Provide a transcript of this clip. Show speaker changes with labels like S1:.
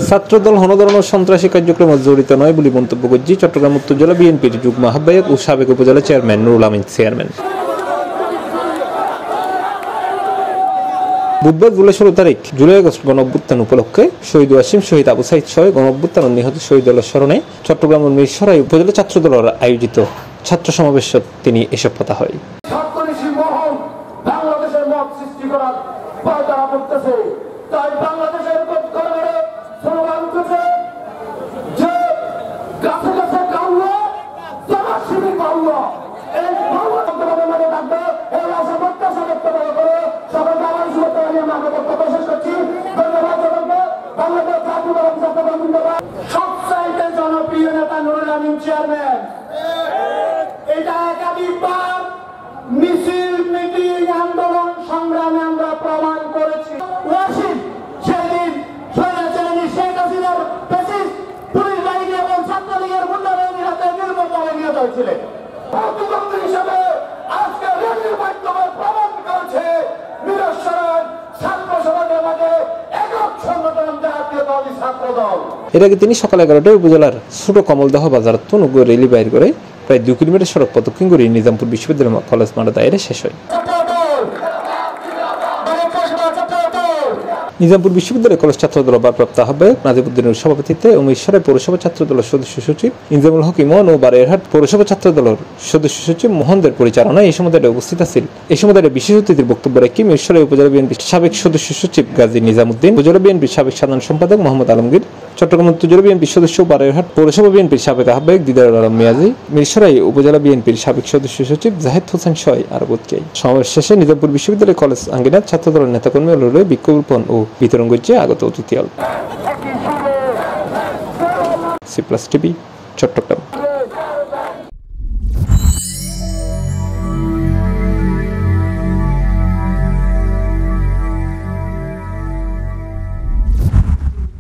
S1: ছাত্রদল কোনো ধরনের সন্ত্রাসী কার্যক্রমে জড়িত নয় বলে মন্তব্য করেছে চট্টগ্রাম উত্তর জেলা বিএনপির যুগ্ম আহ্বায়ক ও সাবেক উপজেলা চেয়ারম্যান নুরুল আমিন চেয়ারম্যান। বুধবার জুলাই 16 তারিখ জুলাই আগস্ট গণঅভ্যুত্থান উপলক্ষে শহীদ ওয়াসিম, শহীদ আবু সাইদ সহ গণঅভ্যুত্থান নিহত শহীদদের স্মরণে চট্টগ্রাম মিরসরাই উপজেলা ছাত্রদলের আয়োজিত ছাত্র সমাবেশে তিনি এসব কথা হয়।
S2: সবচাইতে জনপ্রিয় নেতা নুরুল আমিন চেয়ারম্যান। এটা একাধিকবার মিছিল, মিটিং, আন্দোলন, সংগ্রামে আমরা প্রমাণ করেছি। ওয়াসিম সেদিন স্বৈরাচারী শেখ হাসিনার ফ্যাসিস্ট পুলিশ বাহিনী এবং ছাত্রলীগের গুন্ডাবাহিনীর হাতে নির্মমভাবে নিহত হয়েছিলেন। প্রতিবন্ধী হিসেবে আজকে রেডিওর মাধ্যমে প্রমাণ করেছে মিরসরাই ছাত্র সমাজের মাঝে একক সংগঠন জাতীয় দল ছাত্র দল।
S1: এর আগে তিনি সকাল 11টায় উপজেলার ছোট কমলদহ বাজার তনুগ রেলি বাইর করে প্রায় 2 কিলোমিটার সড়ক প্রদক্ষিণ করে নিজামপুর বিশ্ববিদ্যালয় কলেজ মাঠ দায়েরে শেষ হয়। নিজামপুর বিশ্ববিদ্যালয় কলেজ ছাত্রদল ভারপ্রাপ্ত আহ্বায়ক নাজিবউদ্দিনের সভাপতিত্বে ও মিরসরাই পৌরসভা ছাত্রদলের সদস্য সচিব ইনজামুল হক ইমন ও বারৈরহাট পৌরসভা ছাত্রদলের সদস্য সচিব মোহনদের পরিচালনায় এই সময় উপস্থিত আছেন। এই সময় বিশেষ অতিথির বক্তব্য রেখে মিরসরাই উপজেলা বিএনপির সাবেক সদস্য সচিব গাজী নিজামউদ্দিন, উপজেলা বিএনপির সাবেক সাধারণ সম্পাদক মোহাম্মদ আলমগীর, চট্টগ্রাম উত্তর জেলা বিএনপির সদস্য বারৈরহাট পৌরসভা বিএনপির সাবেক আহ্বায়ক দিদারুল আলম মিয়াজি, মিরসরাই উপজেলা বিএনপির সাবেক সদস্য সচিব জাহিদ হোসেন সহ আরো বোধকেই। সমাবেশ শেষে নিজামপুর বিশ্ববিদ্যালয় কলেজ আঙ্গিনায় ছাত্রদলের নেতাকর্মী লড়ে বৃক্ষরোপণ ও বিতরণ করছে আগত অতিথি। C plus TV, Chittagong.